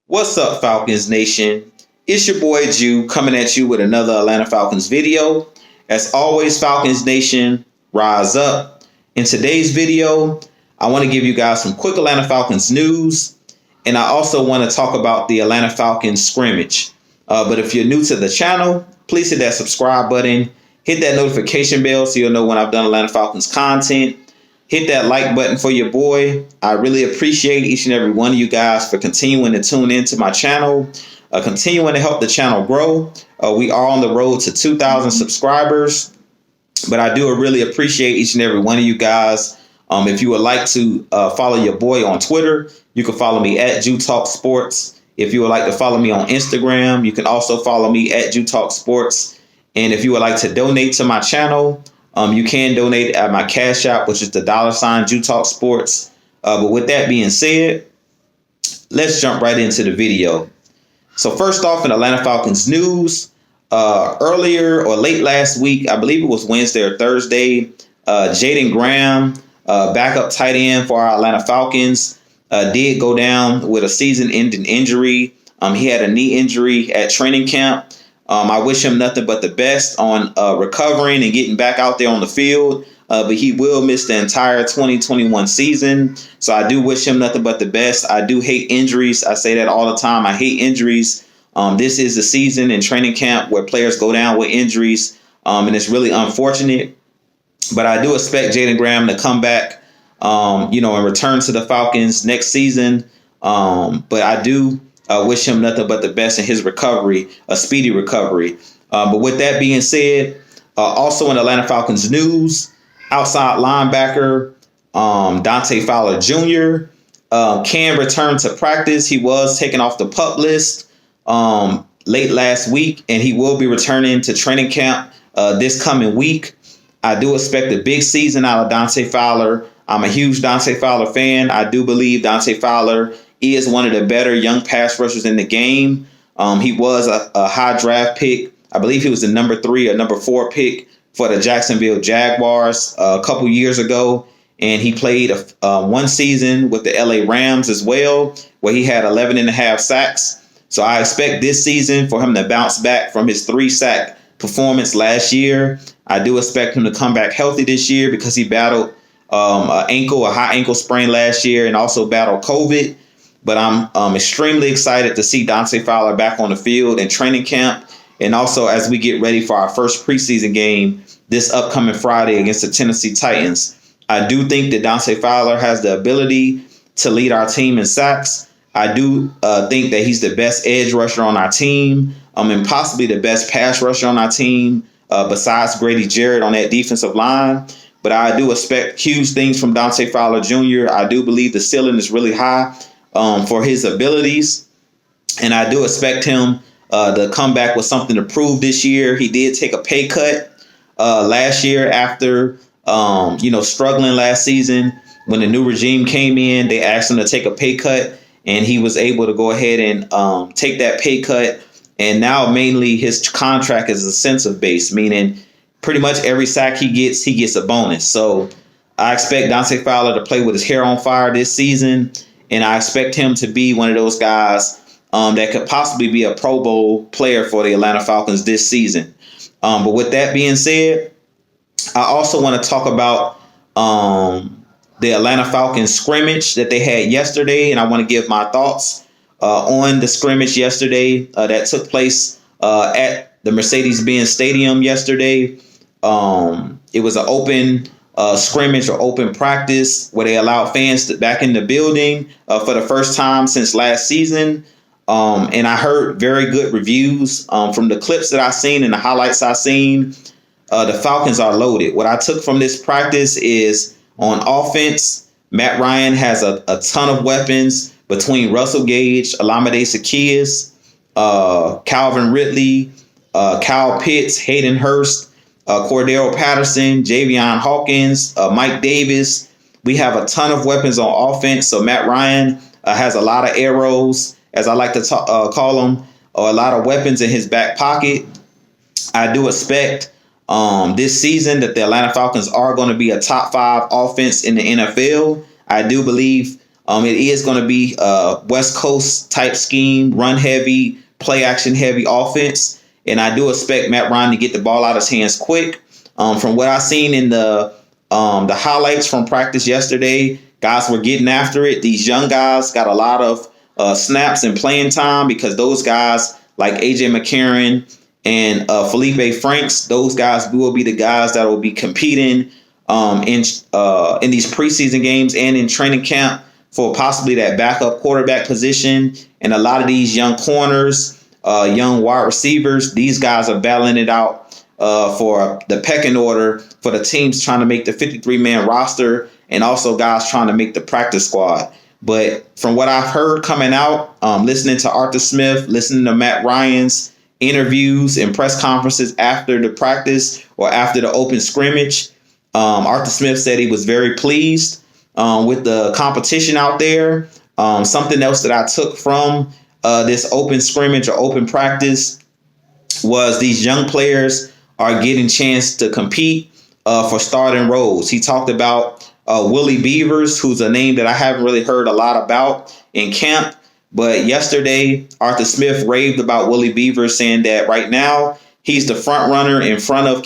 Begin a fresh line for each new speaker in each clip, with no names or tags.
What's up, Falcons Nation? It's your boy Jew coming at you with another Atlanta Falcons video. As always, Falcons Nation, rise up. In today's video, I want to give you guys some quick Atlanta Falcons news, and I also want to talk about the Atlanta Falcons scrimmage. But if you're new to the channel, please hit that subscribe button, hit that notification bell so you'll know when I've done Atlanta Falcons content. Hit that like button for your boy. I really appreciate each and every one of you guys for continuing to tune into my channel, continuing to help the channel grow. We are on the road to 2,000 subscribers, but I do really appreciate each and every one of you guys. If you would like to follow your boy on Twitter, you can follow me at Jew Talk Sports. If you would like to follow me on Instagram, you can also follow me at Jew Talk Sports. And if you would like to donate to my channel, you can donate at my Cash App, which is the $ Jew Talk Sports. But with that being said, let's jump right into the video. So first off, in Atlanta Falcons news, earlier or late last week, I believe it was Wednesday or Thursday, Jalen Graham, backup tight end for our Atlanta Falcons, did go down with a season-ending injury. He had a knee injury at training camp. I wish him nothing but the best on recovering and getting back out there on the field. But he will miss the entire 2021 season. So I do wish him nothing but the best. I do hate injuries. I say that all the time. I hate injuries. This is the season in training camp where players go down with injuries. And it's really unfortunate. But I do expect Jalen Graham to come back, and return to the Falcons next season. But I do wish him nothing but the best in his recovery, a speedy recovery. But with that being said, also in Atlanta Falcons news, outside linebacker Dante Fowler Jr. Can return to practice. He was taken off the PUP list late last week, and he will be returning to training camp this coming week. I do expect a big season out of Dante Fowler. I'm a huge Dante Fowler fan. I do believe Dante Fowler is one of the better young pass rushers in the game. He was a high draft pick. I believe he was the number 3 or number 4 pick for the Jacksonville Jaguars a couple years ago. And he played one season with the LA Rams as well, where he had 11 and a half sacks. So I expect this season for him to bounce back from his 3-sack performance last year. I do expect him to come back healthy this year because he battled a high ankle sprain last year and also battled COVID. But I'm extremely excited to see Dante Fowler back on the field in training camp, and also as we get ready for our first preseason game this upcoming Friday against the Tennessee Titans. I do think that Dante Fowler has the ability to lead our team in sacks. I do think that he's the best edge rusher on our team, and possibly the best pass rusher on our team besides Grady Jarrett on that defensive line. But I do expect huge things from Dante Fowler Jr. I do believe the ceiling is really high for his abilities, and I do expect him to come back with something to prove this year. He did take a pay cut last year after struggling last season. When the new regime came in, they asked him to take a pay cut, and he was able to go ahead and take that pay cut. And now mainly his contract is incentive based, meaning pretty much every sack he gets a bonus. So I expect Dante Fowler to play with his hair on fire this season. And I expect him to be one of those guys that could possibly be a Pro Bowl player for the Atlanta Falcons this season. But with that being said, I also want to talk about the Atlanta Falcons scrimmage that they had yesterday. And I want to give my thoughts on the scrimmage yesterday that took place at the Mercedes-Benz Stadium yesterday. It was an open scrimmage or open practice where they allowed fans back in the building for the first time since last season. And I heard very good reviews from the clips that I've seen and the highlights I've seen. The Falcons are loaded. What I took from this practice is on offense, Matt Ryan has a ton of weapons between Russell Gage, Olamide Zaccheaus, Calvin Ridley, Kyle Pitts, Hayden Hurst, Cordero Patterson, Javion Hawkins, Mike Davis. We have a ton of weapons on offense. So Matt Ryan has a lot of arrows, as I like to call them, or a lot of weapons in his back pocket. I do expect this season that the Atlanta Falcons are going to be a top 5 offense in the NFL. I do believe It is going to be a West Coast type scheme, run heavy, play action heavy offense. And I do expect Matt Ryan to get the ball out of his hands quick. From what I've seen in the highlights from practice yesterday, guys were getting after it. These young guys got a lot of snaps and playing time because those guys like AJ McCarron and Felipe Franks, those guys will be the guys that will be competing in these preseason games and in training camp for possibly that backup quarterback position. And a lot of these young corners, young wide receivers, these guys are battling it out for the pecking order for the teams trying to make the 53-man roster and also guys trying to make the practice squad. But from what I've heard coming out, listening to Arthur Smith, listening to Matt Ryan's interviews and press conferences after the practice or after the open scrimmage, Arthur Smith said he was very pleased with the competition out there. Something else that I took from this open scrimmage or open practice was these young players are getting chance to compete for starting roles. He talked about Willie Beavers, who's a name that I haven't really heard a lot about in camp. But yesterday, Arthur Smith raved about Willie Beavers, saying that right now he's the front runner in front of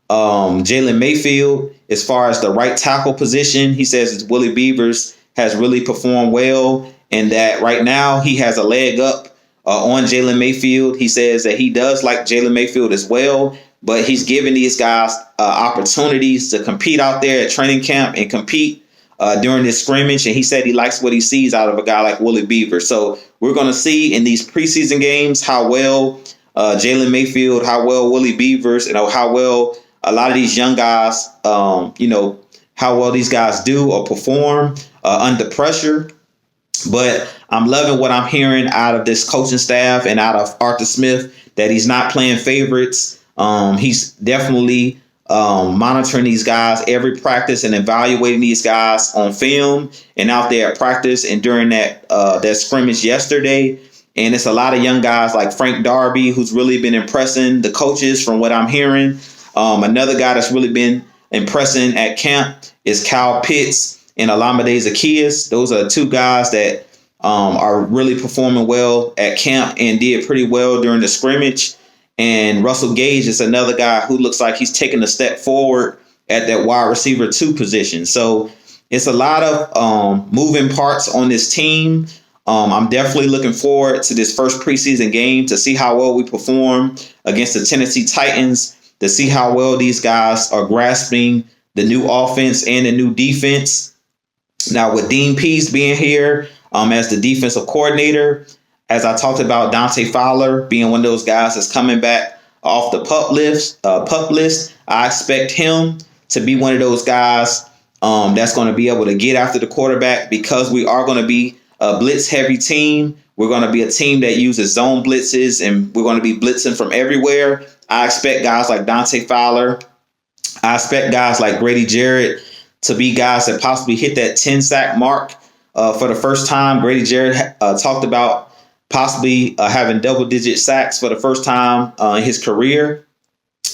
Jalen Mayfield as far as the right tackle position. He says Willie Beavers has really performed well and that right now he has a leg up on Jalen Mayfield. He says that he does like Jalen Mayfield as well, but he's giving these guys opportunities to compete out there at training camp and compete during this scrimmage. And he said he likes what he sees out of a guy like Willie Beavers. So we're going to see in these preseason games how well Jalen Mayfield, how well Willie Beavers, and how well a lot of these young guys, how well these guys do or perform under pressure. But I'm loving what I'm hearing out of this coaching staff and out of Arthur Smith, that he's not playing favorites. He's definitely monitoring these guys every practice and evaluating these guys on film and out there at practice and during that scrimmage yesterday. And it's a lot of young guys like Frank Darby, who's really been impressing the coaches from what I'm hearing. Another guy that's really been impressing at camp is Kyle Pitts and Olamide Zaccheaus. Those are two guys that are really performing well at camp and did pretty well during the scrimmage. And Russell Gage is another guy who looks like he's taking a step forward at that wide receiver 2 position. So it's a lot of moving parts on this team. I'm definitely looking forward to this first preseason game to see how well we perform against the Tennessee Titans, to see how well these guys are grasping the new offense and the new defense. Now, with Dean Pease being here as the defensive coordinator, as I talked about Dante Fowler being one of those guys that's coming back off the pup list, I expect him to be one of those guys that's going to be able to get after the quarterback, because we are going to be a blitz-heavy team. We're going to be a team that uses zone blitzes, and we're going to be blitzing from everywhere. I expect guys like Dante Fowler. I expect guys like Grady Jarrett to be guys that possibly hit that 10-sack mark for the first time. Grady Jarrett talked about possibly having double-digit sacks for the first time in his career.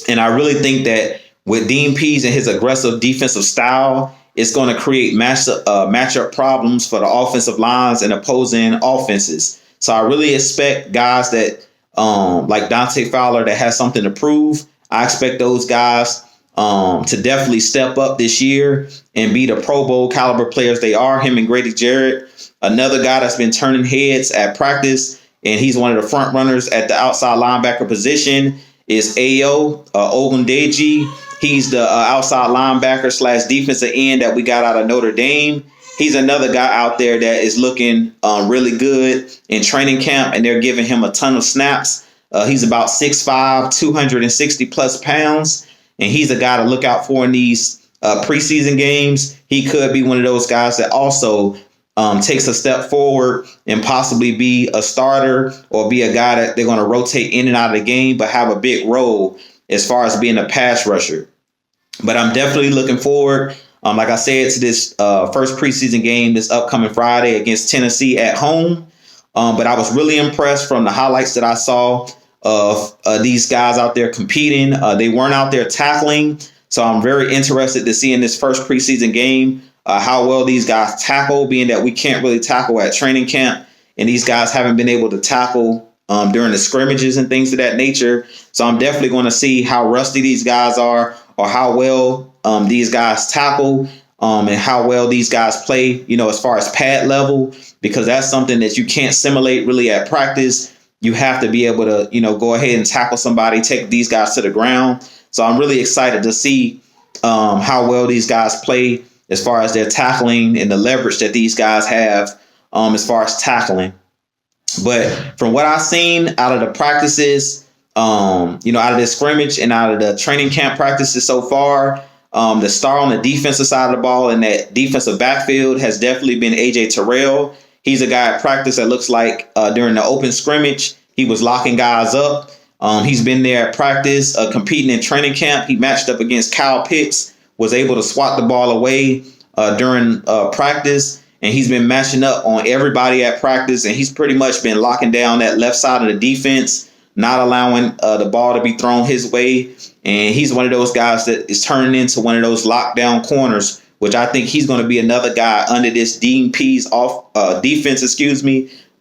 And I really think that with Dean Pease and his aggressive defensive style, it's going to create matchup problems for the offensive lines and opposing offenses. So I really expect guys that like Dante Fowler that has something to prove. I expect those guys to definitely step up this year and be the Pro Bowl caliber players they are. Him and Grady Jarrett, another guy that's been turning heads at practice, and he's one of the front runners at the outside linebacker position, is Ayo Ogundeji. He's the outside linebacker / defensive end that we got out of Notre Dame. He's another guy out there that is looking really good in training camp, and they're giving him a ton of snaps. He's about 6'5", 260 plus pounds, and he's a guy to look out for in these preseason games. He could be one of those guys that also takes a step forward and possibly be a starter or be a guy that they're going to rotate in and out of the game, but have a big role as far as being a pass rusher. But I'm definitely looking forward, like I said, to this first preseason game this upcoming Friday against Tennessee at home. But I was really impressed from the highlights that I saw of these guys out there competing. They weren't out there tackling. So I'm very interested to see in this first preseason game how well these guys tackle, being that we can't really tackle at training camp, and these guys haven't been able to tackle during the scrimmages and things of that nature. So I'm definitely going to see how rusty these guys are, or how well these guys tackle, and how well these guys play, as far as pad level, because that's something that you can't simulate really at practice. You have to be able to, go ahead and tackle somebody, take these guys to the ground. So I'm really excited to see how well these guys play as far as their tackling and the leverage that these guys have as far as tackling. But from what I've seen out of the practices, out of this scrimmage and out of the training camp practices so far, the star on the defensive side of the ball in that defensive backfield has definitely been A.J. Terrell. He's a guy at practice that looks like during the open scrimmage, he was locking guys up. He's been there at practice, competing in training camp. He matched up against Kyle Pitts, was able to swat the ball away during practice. And he's been matching up on everybody at practice. And he's pretty much been locking down that left side of the defense, not allowing the ball to be thrown his way. And he's one of those guys that is turning into one of those lockdown corners, which I think he's going to be another guy under this Dean Pease defense,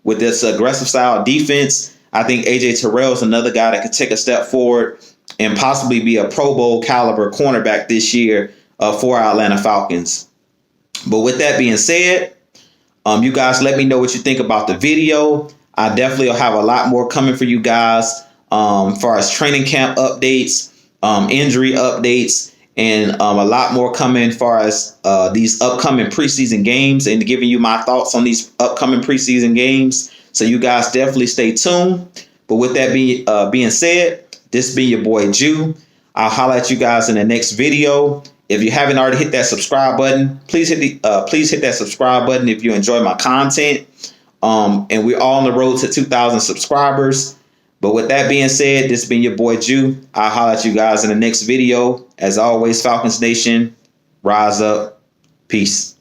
with this aggressive style defense. I think A.J. Terrell is another guy that could take a step forward and possibly be a Pro Bowl caliber cornerback this year for our Atlanta Falcons. But with that being said, you guys let me know what you think about the video. I definitely will have a lot more coming for you guys as far as training camp updates, injury updates, and a lot more coming as far as these upcoming preseason games and giving you my thoughts on these upcoming preseason games. So you guys definitely stay tuned. But with that being said, this be your boy Jew. I'll holler at you guys in the next video. If you haven't already hit that subscribe button, please hit that subscribe button if you enjoy my content. And we're all on the road to 2,000 subscribers. But with that being said, this has been your boy Jew. I'll holler at you guys in the next video. As always, Falcons Nation, rise up. Peace.